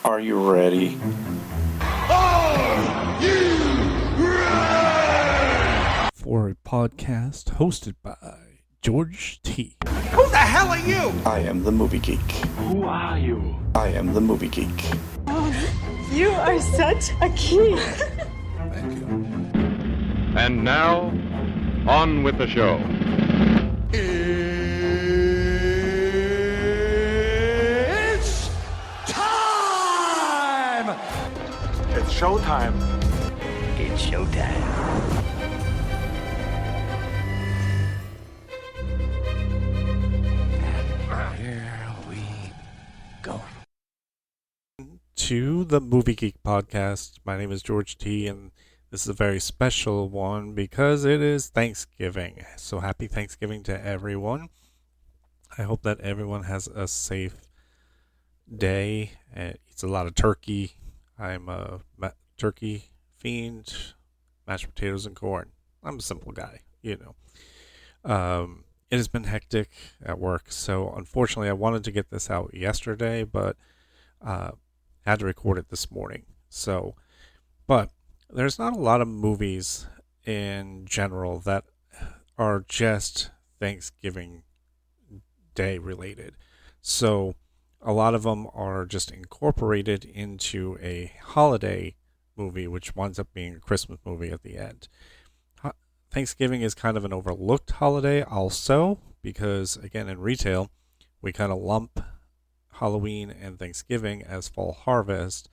Are you ready? Are you ready? For a podcast hosted by George T. Who the hell are you? I am the movie geek. Who are you? I am the movie geek. You are such a geek. Thank you. And now, on with the show. It's time! It's showtime. It's showtime. Here we go. To the Movie Geek Podcast. My name is George T, and this is a very special one because it is Thanksgiving. So happy Thanksgiving to everyone. I hope that everyone has a safe day and eats a lot of turkey. I'm a turkey fiend, mashed potatoes and corn. I'm a simple guy, you know. It has been hectic at work, so unfortunately I wanted to get this out yesterday, but had to record it this morning. So, but there's not a lot of movies in general that are just Thanksgiving Day related. So a lot of them are just incorporated into a holiday movie, which winds up being a Christmas movie at the end. Thanksgiving is kind of an overlooked holiday also because, again, in retail, we kind of lump Halloween and Thanksgiving as fall harvest,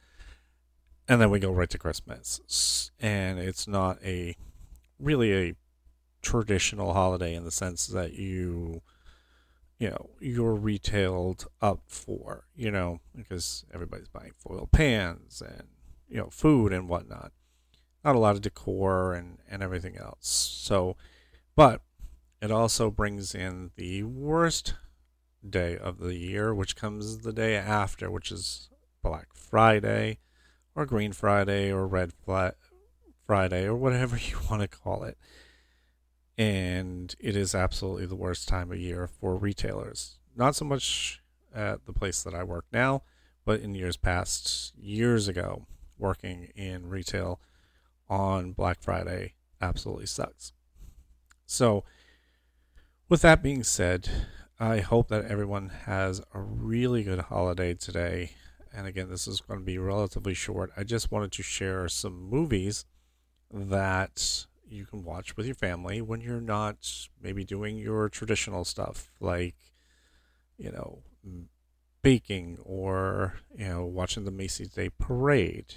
and then we go right to Christmas. And it's not really a traditional holiday in the sense that you're retailed up for, because everybody's buying foil pans and, food and whatnot. Not a lot of decor and everything else. So, but it also brings in the worst day of the year, which comes the day after, which is Black Friday or Green Friday or Red Friday or whatever you want to call it. And it is absolutely the worst time of year for retailers. Not so much at the place that I work now, but in years past, years ago, working in retail on Black Friday absolutely sucks. So, with that being said, I hope that everyone has a really good holiday today. And again, this is going to be relatively short. I just wanted to share some movies that you can watch with your family when you're not maybe doing your traditional stuff like, baking or, watching the Macy's Day Parade.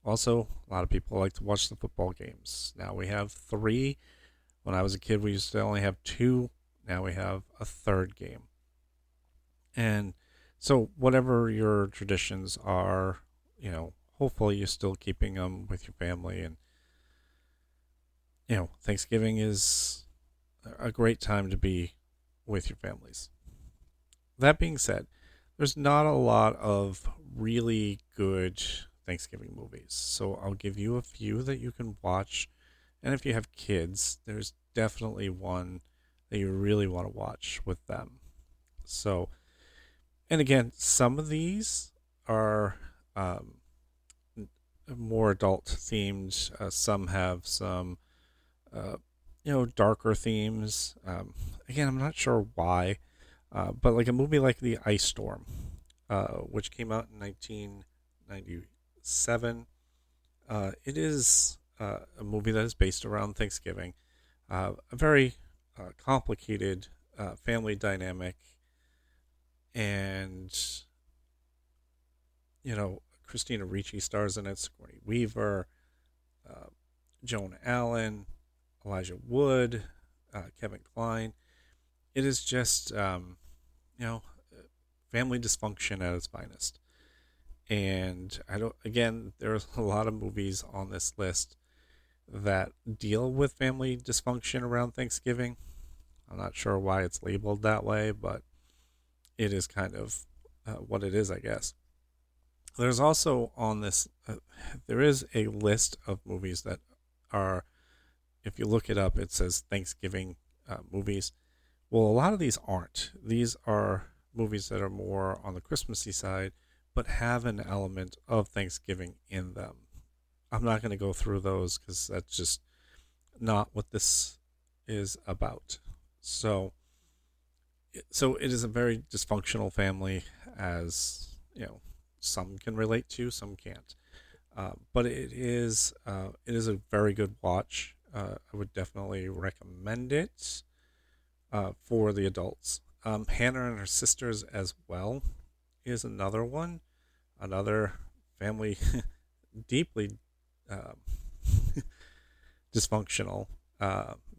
Also, a lot of people like to watch the football games. Now we have 3. When I was a kid, we used to only have 2. Now we have a 3rd game. And so whatever your traditions are, hopefully you're still keeping them with your family. And, Thanksgiving is a great time to be with your families. That being said, there's not a lot of really good Thanksgiving movies. So I'll give you a few that you can watch. And if you have kids, there's definitely one that you really want to watch with them. So, and again, some of these are more adult themed. Some have some, darker themes. Again, I'm not sure why, but like a movie like The Ice Storm, which came out in 1997. It is a movie that is based around Thanksgiving. A very complicated family dynamic. And, Christina Ricci stars in it, Sigourney Weaver, Joan Allen, Elijah Wood, Kevin Kline. It is just, family dysfunction at its finest. And there's a lot of movies on this list that deal with family dysfunction around Thanksgiving. I'm not sure why it's labeled that way, but it is kind of what it is, I guess. There's also on this, there is a list of movies that are, if you look it up, it says Thanksgiving movies. Well, a lot of these aren't. These are movies that are more on the Christmassy side, but have an element of Thanksgiving in them. I'm not going to go through those because that's just not what this is about. So it is a very dysfunctional family, as you know, some can relate to, some can't. But it is a very good watch. I would definitely recommend it for the adults. Hannah and Her Sisters as well is another one, another family deeply uh, dysfunctional.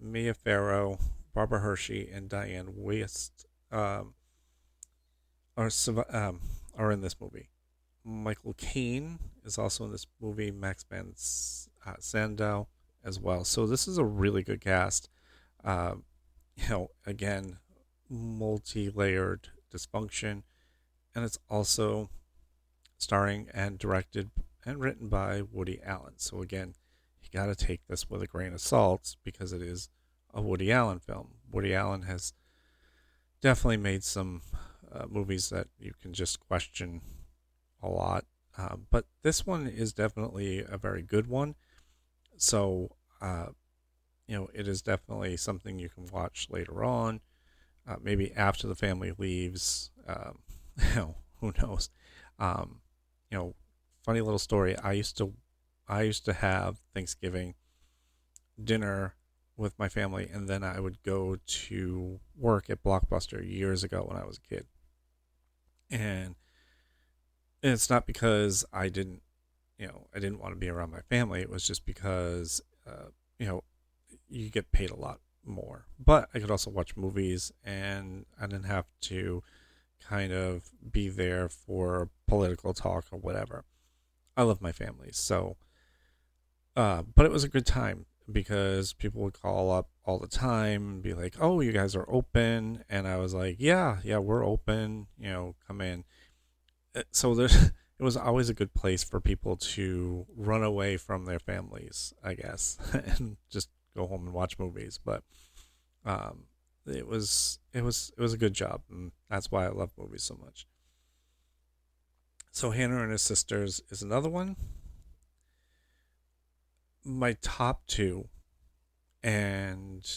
Mia Farrow, Barbara Hershey, and Diane West are are in this movie. Michael Caine is also in this movie. Max van Sydow as well. So this is a really good cast. Again, multi-layered dysfunction, and it's also starring and directed and written by Woody Allen. So again, you got to take this with a grain of salt because it is a Woody Allen film. Woody Allen has definitely made some movies that you can just question a lot, but this one is definitely a very good one. So it is definitely something you can watch later on, maybe after the family leaves. Who knows? Funny little story. I used to have Thanksgiving dinner with my family, and then I would go to work at Blockbuster years ago when I was a kid. And it's not because I didn't want to be around my family. It was just because, you get paid a lot more. But I could also watch movies, and I didn't have to kind of be there for political talk or whatever. I love my family. So, but it was a good time because people would call up all the time and be like, "Oh, you guys are open." And I was like, yeah, we're open, come in. So it was always a good place for people to run away from their families, I guess, and just go home and watch movies. But it was a good job, and that's why I love movies so much. So Hannah and Her Sisters is another one. My top two, and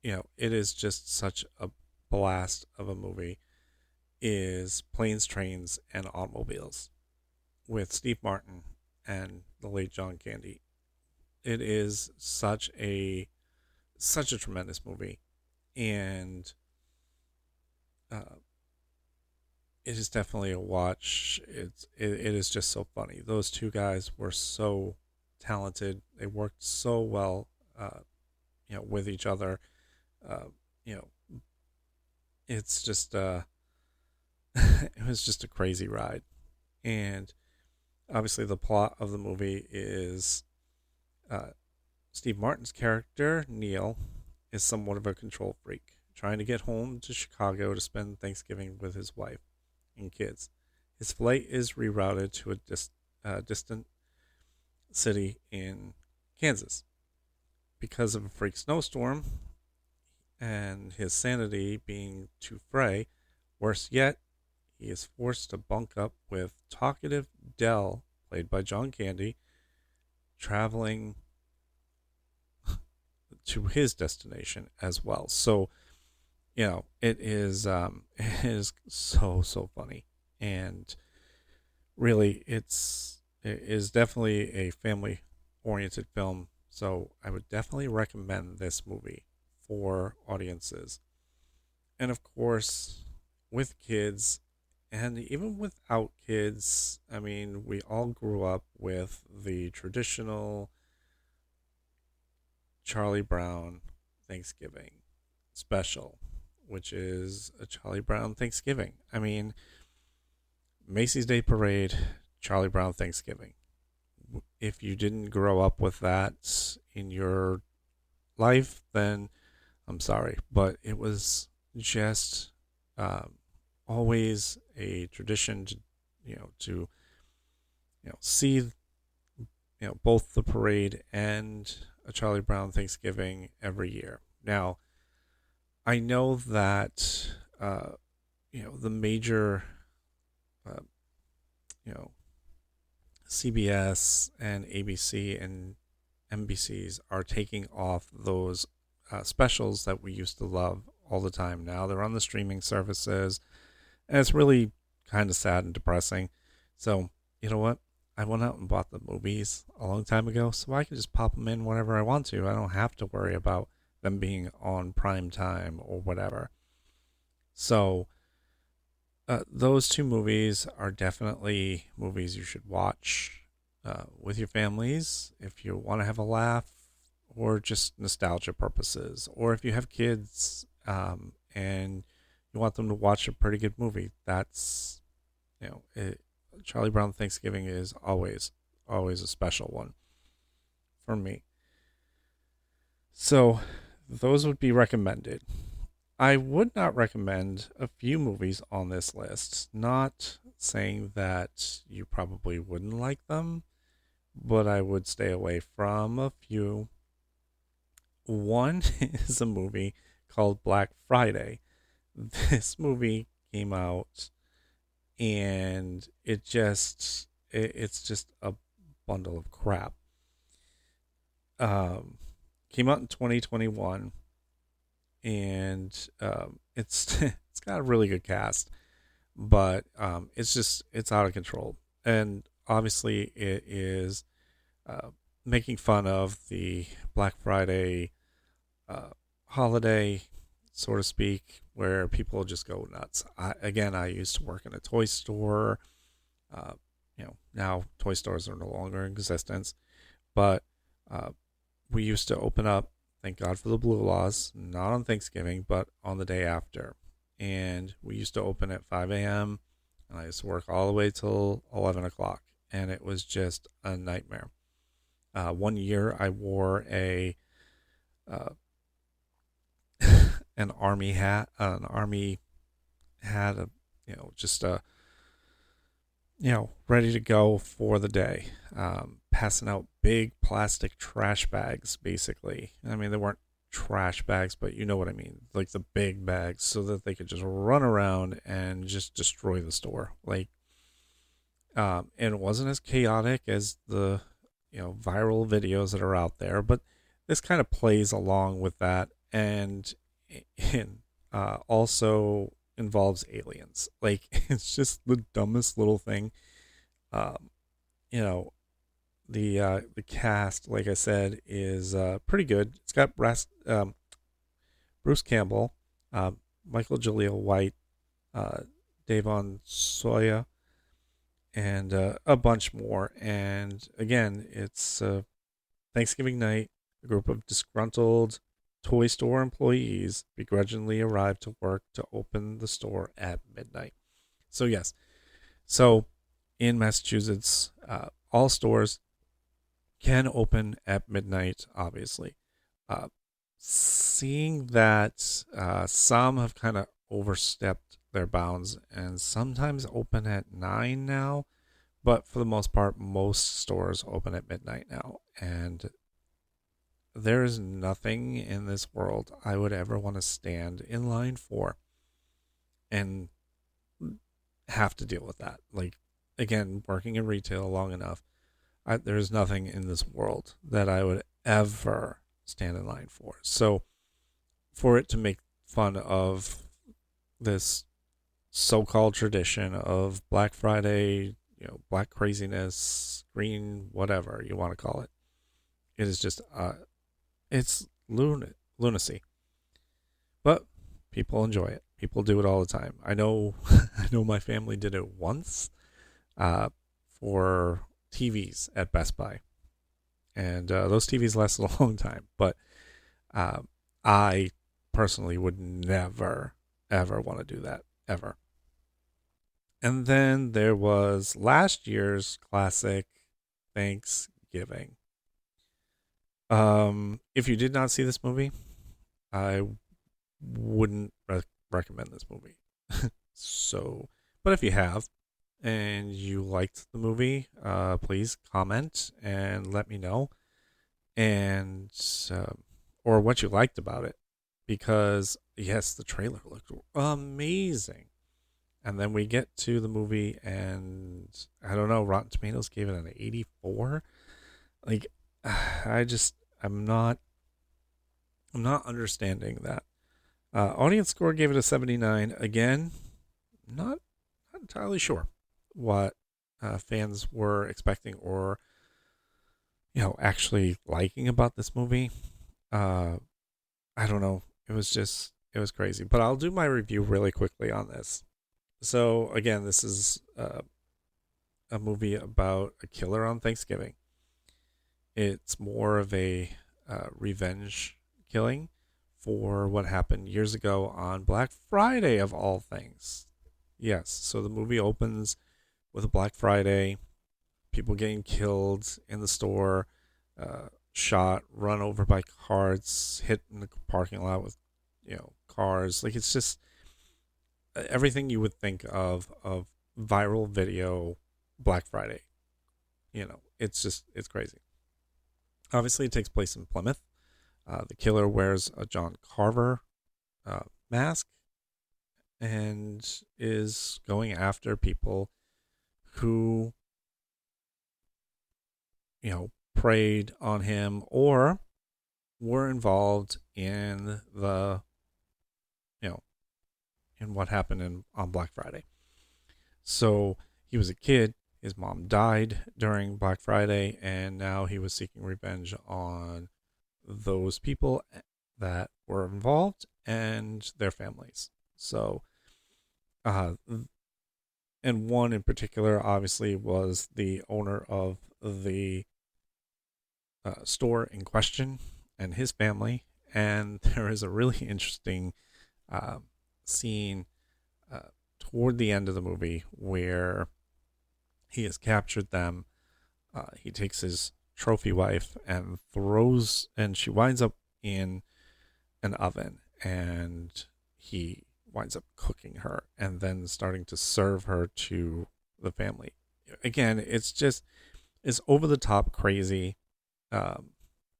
it is just such a blast of a movie, is Planes, Trains, and Automobiles with Steve Martin and the late John Candy. It is such a tremendous movie, and it is definitely a watch. It is just so funny. Those two guys were so talented. They worked so well, with each other. It's just it was just a crazy ride. And obviously the plot of the movie is Steve Martin's character, Neil, is somewhat of a control freak, trying to get home to Chicago to spend Thanksgiving with his wife and kids. His flight is rerouted to a distant city in Kansas. Because of a freak snowstorm and his sanity being too fray, worse yet, he is forced to bunk up with talkative Dell, played by John Candy, traveling to his destination as well. So, it is so funny, and really, it is definitely a family-oriented film. So I would definitely recommend this movie for audiences, and of course, with kids. And even without kids, I mean, we all grew up with the traditional Charlie Brown Thanksgiving special, which is a Charlie Brown Thanksgiving. I mean, Macy's Day Parade, Charlie Brown Thanksgiving. If you didn't grow up with that in your life, then I'm sorry, but it was just always a tradition to see both the parade and a Charlie Brown Thanksgiving every year. Now, I know that the major CBS and ABC and NBCs are taking off those specials that we used to love all the time. Now they're on the streaming services, and it's really kind of sad and depressing. So, you know what? I went out and bought the movies a long time ago, so I can just pop them in whenever I want to. I don't have to worry about them being on prime time or whatever. So, those two movies are definitely movies you should watch with your families if you want to have a laugh, or just nostalgia purposes, or if you have kids and you want them to watch a pretty good movie. That's, Charlie Brown Thanksgiving is always a special one for me. So those would be recommended. I would not recommend a few movies on this list. Not saying that you probably wouldn't like them, but I would stay away from a few. One is a movie called Black Friday. This movie came out, and it's just a bundle of crap. Came out in 2021, and it's it's got a really good cast, but it's out of control, and obviously it is making fun of the Black Friday holiday, so to speak, where people just go nuts. I used to work in a toy store. Now toy stores are no longer in existence, but we used to open up, thank God for the blue laws, not on Thanksgiving, but on the day after. And we used to open at 5 a.m., and I used to work all the way till 11 o'clock, and it was just a nightmare. One year I wore an army hat, ready to go for the day. Passing out big plastic trash bags, basically. I mean, they weren't trash bags, but you know what I mean. Like the big bags, so that they could just run around and just destroy the store. And it wasn't as chaotic as the, viral videos that are out there, but this kind of plays along with that, and also involves aliens. It's just the dumbest little thing. The cast, like I said, is pretty good. It's got Bruce Campbell, Michael Jaleel White, Davon Soya, and a bunch more. And again, it's Thanksgiving night. A group of disgruntled toy store employees begrudgingly arrive to work to open the store at midnight. So yes, in Massachusetts, all stores can open at midnight, obviously. Seeing that some have kind of overstepped their bounds and sometimes open at 9 now, but for the most part, most stores open at midnight now. And there is nothing in this world I would ever want to stand in line for and have to deal with that. Again, working in retail long enough, there's nothing in this world that I would ever stand in line for. So for it to make fun of this so-called tradition of Black Friday, black craziness, green, whatever you want to call it, it is just, it's lunacy. But people enjoy it. People do it all the time. I know my family did it once for TVs at Best Buy. And those TVs lasted a long time. But I personally would never, ever want to do that, ever. And then there was last year's classic, Thanksgiving. If you did not see this movie, I wouldn't recommend this movie. But if you have, and you liked the movie, please comment and let me know, and or what you liked about it, because yes, the trailer looked amazing. And then we get to the movie, and I don't know, Rotten Tomatoes gave it an 84. Like, I'm not understanding that. Audience score gave it a 79. Again, not entirely sure what fans were expecting or, actually liking about this movie. I don't know. It was crazy. But I'll do my review really quickly on this. So, again, this is a movie about a killer on Thanksgiving. It's more of a revenge killing for what happened years ago on Black Friday, of all things. Yes, so the movie opens with a Black Friday, people getting killed in the store, shot, run over by cars, hit in the parking lot with, cars. Like, it's just everything you would think of viral video Black Friday. It's crazy. Obviously, it takes place in Plymouth. The killer wears a John Carver mask and is going after people who, preyed on him or were involved in the, in what happened on Black Friday. So he was a kid. His mom died during Black Friday, and now he was seeking revenge on those people that were involved and their families. So, and one in particular, obviously, was the owner of the store in question and his family. And there is a really interesting scene toward the end of the movie where he has captured them. He takes his trophy wife and she winds up in an oven, and he winds up cooking her and then starting to serve her to the family. Again, it's over the top crazy,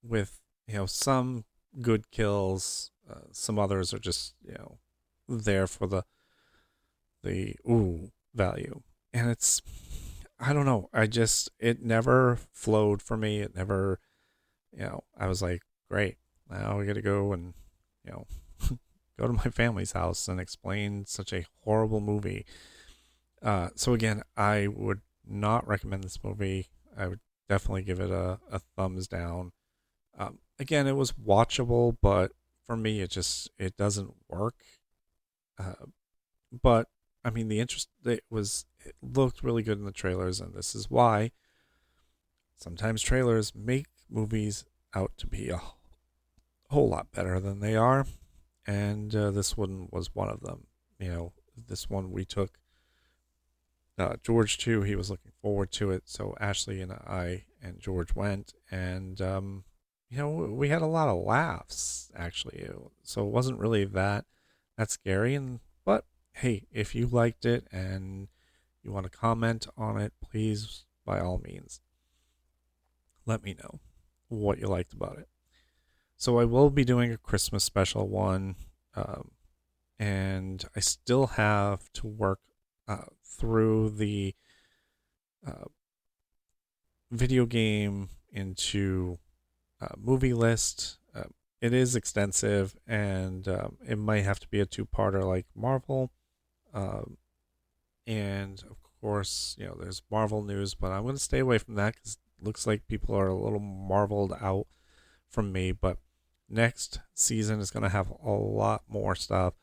with, some good kills. Some others are just, there for the ooh value. And it's, I don't know. It never flowed for me. It never, I was like, great. Now we got to go and, go to my family's house and explain such a horrible movie. So again, I would not recommend this movie. I would definitely give it a thumbs down. Again, it was watchable, but for me, it doesn't work. But I mean, it looked really good in the trailers, and this is why sometimes trailers make movies out to be a whole lot better than they are. And this one was one of them. This one we took George to. He was looking forward to it. So Ashley and I and George went, and we had a lot of laughs, actually. So it wasn't really that scary. But hey, if you liked it and you want to comment on it, please, by all means, let me know what you liked about it. So I will be doing a Christmas special one, and I still have to work through the video game into movie list. It is extensive, and it might have to be a two-parter like Marvel. And of course, there's Marvel news, but I'm going to stay away from that because it looks like people are a little marveled out from me. But next season is going to have a lot more stuff.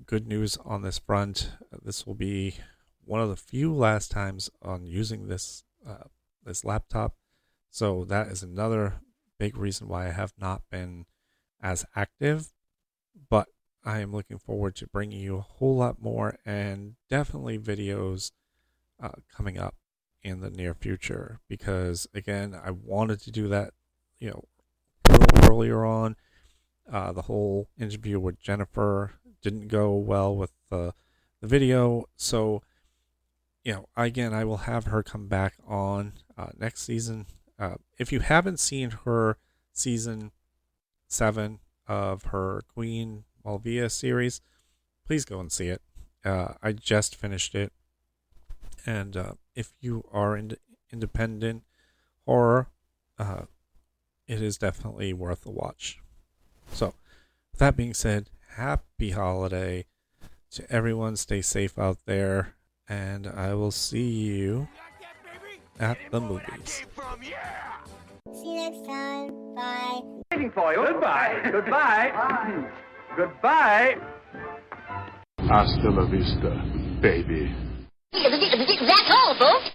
Good news on this front. This will be one of the few last times on using this laptop. So that is another big reason why I have not been as active. But I am looking forward to bringing you a whole lot more, and definitely videos coming up in the near future, because again, I wanted to do that, a little earlier on. The whole interview with Jennifer didn't go well with the video. So, again, I will have her come back on next season. If you haven't seen her season 7 of her Queen Malvia series, please go and see it. I just finished it, and if you are into independent horror, it is definitely worth a watch. So, with that being said, happy holiday to everyone. Stay safe out there, and I will see you at the movies. See you next time. Bye. Waiting for you. Goodbye. Goodbye. Goodbye. Hasta la vista, baby. That's all, folks.